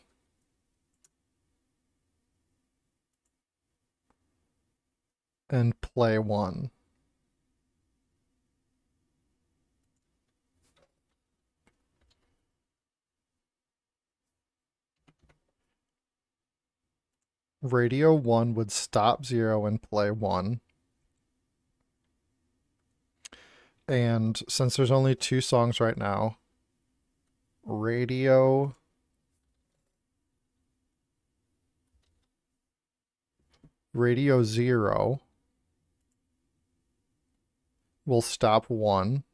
And play 1. Radio 1 would stop 0 and play 1. And since there's only 2 songs right now, radio 0 will stop 1.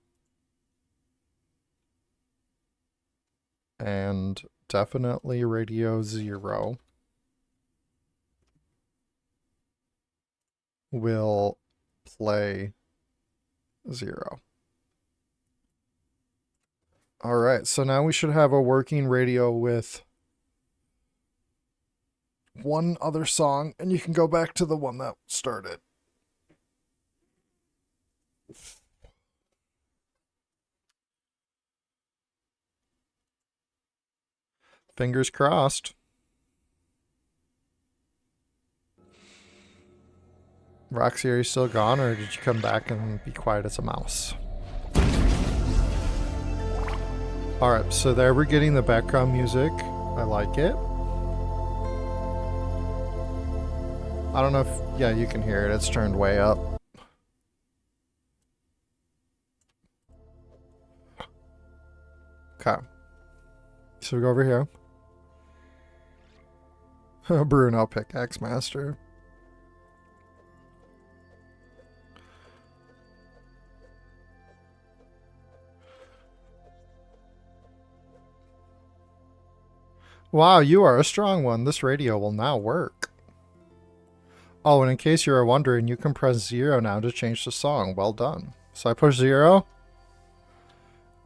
And definitely radio 0 will play 0. All right, so now we should have a working radio with one other song, and you can go back to the one that started. Fingers crossed. Roxy, are you still gone, or did you come back and be quiet as a mouse? Alright, so there we're getting the background music. I like it. I don't know if... Yeah, you can hear it. It's turned way up. Okay. So we go over here. Bruno Pickaxe Master. Wow, you are a strong one. This radio will now work. Oh, and in case you were wondering, you can press 0 now to change the song. Well done. So I push 0,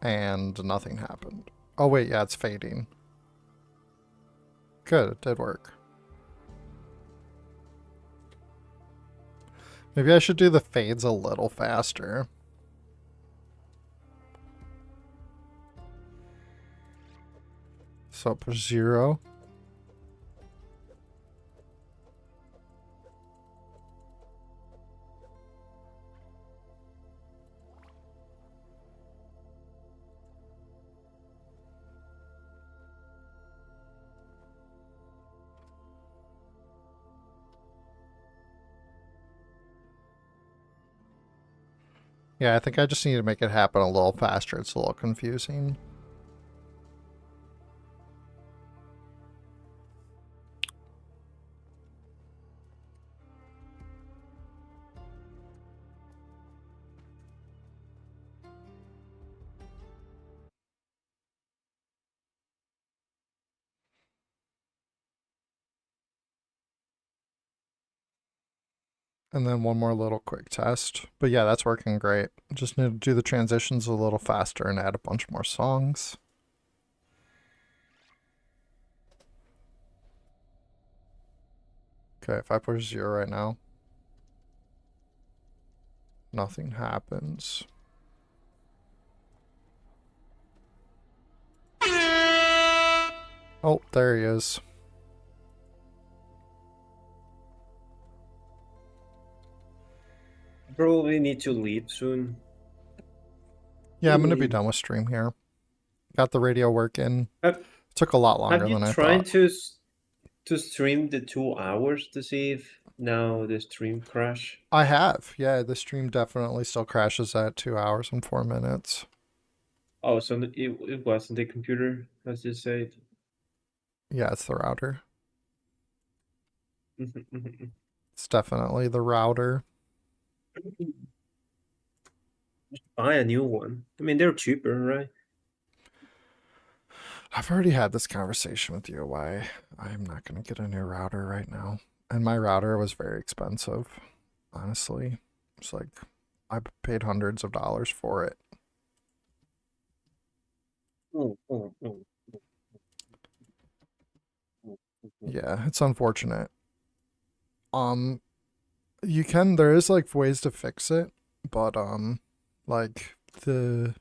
and nothing happened. Oh, wait, yeah, it's fading. Good, it did work. Maybe I should do the fades a little faster. So push 0. Yeah, I think I just need to make it happen a little faster. It's a little confusing. And then one more little quick test. But yeah, that's working great. Just need to do the transitions a little faster and add a bunch more songs. Okay, if I push 0 right now, nothing happens. Oh, there he is. Probably need to leave soon. Yeah, I'm going to be done with stream here. Got the radio working. Have, Took a lot have longer you than I tried thought. to stream the 2 hours to see if now the stream crash? I have. Yeah, the stream definitely still crashes at 2 hours and 4 minutes. Oh, so it wasn't the computer, as you said. Yeah, it's the router. It's definitely the router. Buy a new one. I mean, they're cheaper, right? I've already had this conversation with you why I'm not going to get a new router right now. And my router was very expensive, honestly. It's like I paid hundreds of dollars for it. Oh, oh, oh, oh, oh. Yeah, it's unfortunate. Um you can there is like ways to fix it, but like the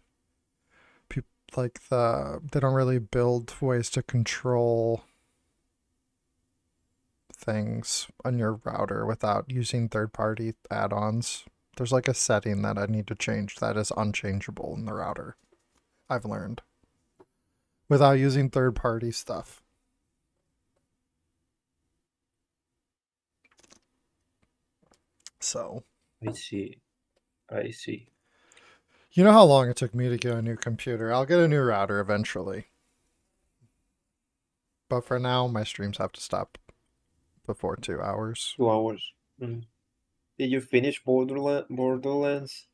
people they don't really build ways to control things on your router without using third-party add-ons. There's like a setting that I need to change that is unchangeable in the router. I've learned without using third-party stuff. So, I see. I see. you know how long it took me to get a new computer? I'll get a new router eventually. But for now, my streams have to stop before 2 hours. 2 hours. Mm. Did you finish Borderlands? Borderlands?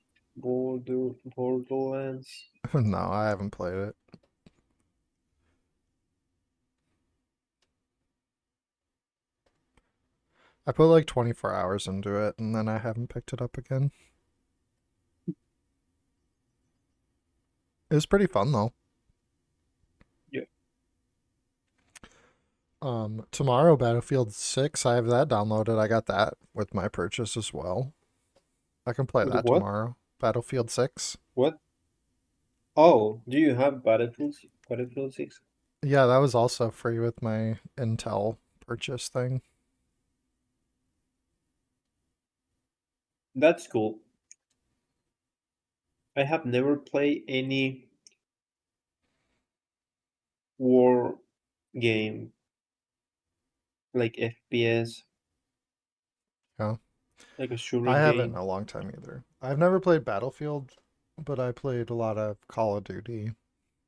No, I haven't played it. I put like 24 hours into it and then I haven't picked it up again. It was pretty fun though. Yeah. Tomorrow Battlefield 6, I have that downloaded. I got that with my purchase as well. I can play With that what? tomorrow. Battlefield 6. What? Oh, do you have Battlefield 6? Yeah, that was also free with my Intel purchase thing. That's cool. I have never played any war game like FPS, Yeah. like a I shooting haven't in game. a long time either. I've never played Battlefield, but I played a lot of Call of Duty.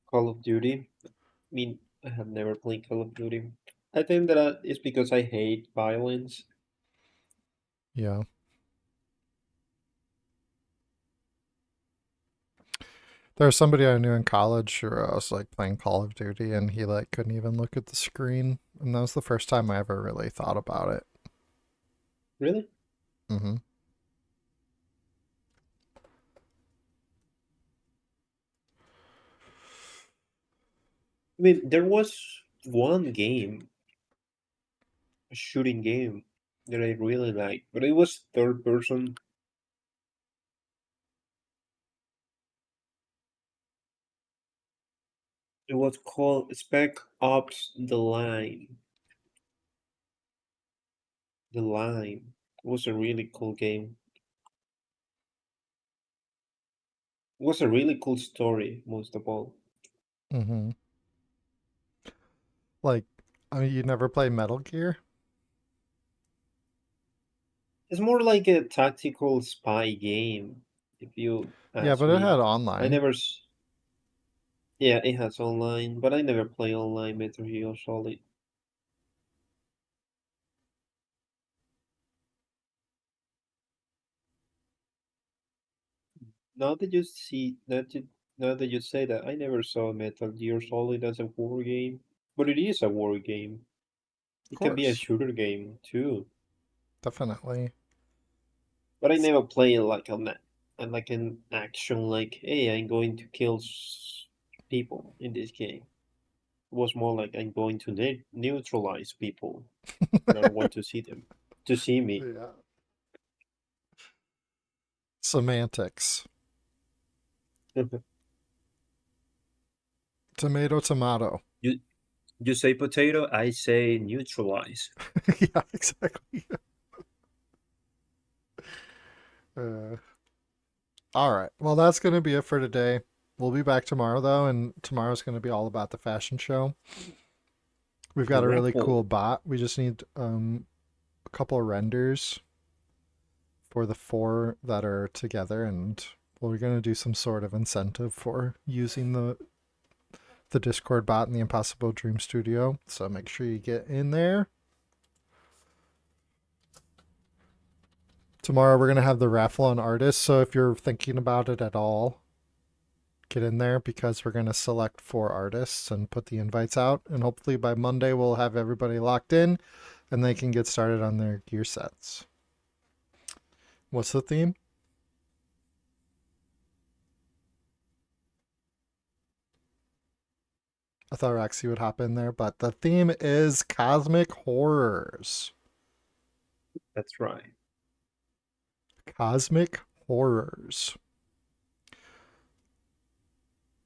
Call of Duty. I mean, I have never played Call of Duty. I think that it's because I hate violence. Yeah. There was somebody I knew in college where I was like playing Call of Duty and he like couldn't even look at the screen. And that was the first time I ever really thought about it. Really? Hmm. I mean, there was one game, a shooting game, that I really liked, but it was third person. It was called Spec Ops: The Line. The Line. It was a really cool game. It was a really cool story, most of all. Hmm. Like, I mean, you never play Metal Gear? It's more like a tactical spy game, if you Yeah, ask but it me. had I online. never, yeah, it has online, but I never play online Metal Gear Solid. Now that you see that you, now that you say that, I never saw Metal Gear Solid as a war game, but it is a war game. Of It can be a course. shooter game too, Definitely. but I never play it like like an action like, hey, I'm going to kill people in this game. It was more like I'm going to neutralize people. I don't want to see them to see me. Yeah. Semantics. Tomato, tomato. you you say potato, I say neutralize. Yeah, exactly. Uh, all right. Well, that's going to be it for today. We'll be back tomorrow, though, and tomorrow's going to be all about the fashion show. We've The got a really raffle. cool bot. We just need a couple of renders for the four that are together, and we're going to do some sort of incentive for using the Discord bot in the Impossible Dream Studio. So make sure you get in there. Tomorrow we're going to have the raffle on artists. So if you're thinking about it at all, get in there because we're going to select four artists and put the invites out. And hopefully by Monday we'll have everybody locked in and they can get started on their gear sets. What's the theme? I thought Roxy would hop in there, but the theme is cosmic horrors. That's right. Cosmic horrors.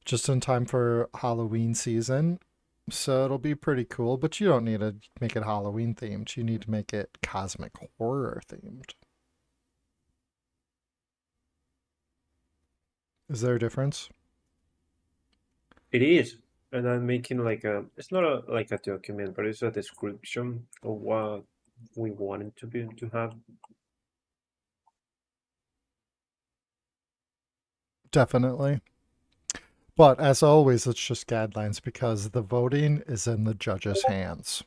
Just in time for Halloween season. So it'll be pretty cool, but you don't need to make it Halloween themed. You need to make it cosmic horror themed. Is there a difference? It is. And I'm making like a, it's not a like a document, but it's a description of what we wanted to have. Definitely. But as always, it's just guidelines because the voting is in the judges' hands.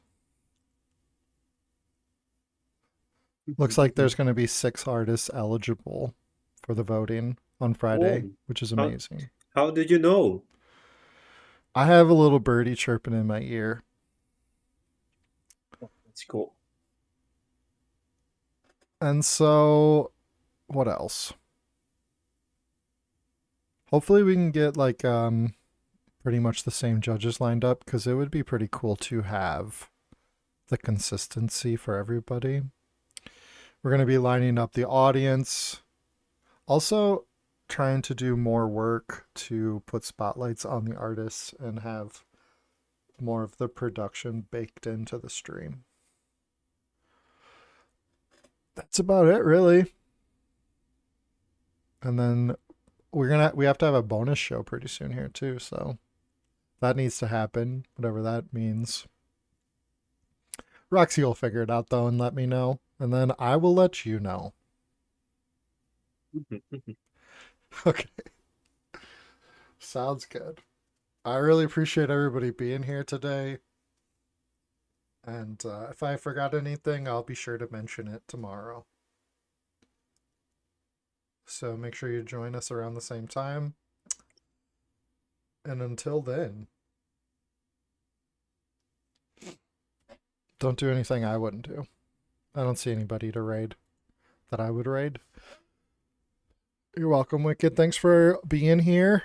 Looks like there's going to be 6 artists eligible for the voting on Friday, Oh, which is how amazing. how did you know? I have a little birdie chirping in my ear. That's cool. And so, what else? Hopefully, we can get like pretty much the same judges lined up because it would be pretty cool to have the consistency for everybody. We're going to be lining up the audience. Also, trying to do more work to put spotlights on the artists and have more of the production baked into the stream. That's about it, really. And then we have to have a bonus show pretty soon here too, so that needs to happen, whatever that means. Roxy will figure it out though and let me know, and then I will let you know. Okay, sounds good. I really appreciate everybody being here today. And if I forgot anything, I'll be sure to mention it tomorrow. So make sure you join us around the same time. And until then, don't do anything I wouldn't do. I don't see anybody to raid that I would raid. You're welcome, Wicked. Thanks for being here.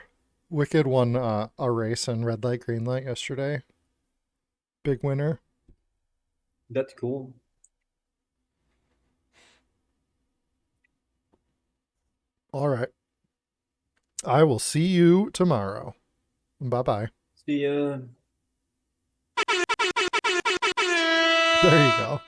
Wicked won a race in red light, green light yesterday. Big winner. That's cool. All right. I will see you tomorrow. Bye bye. See ya. There you go.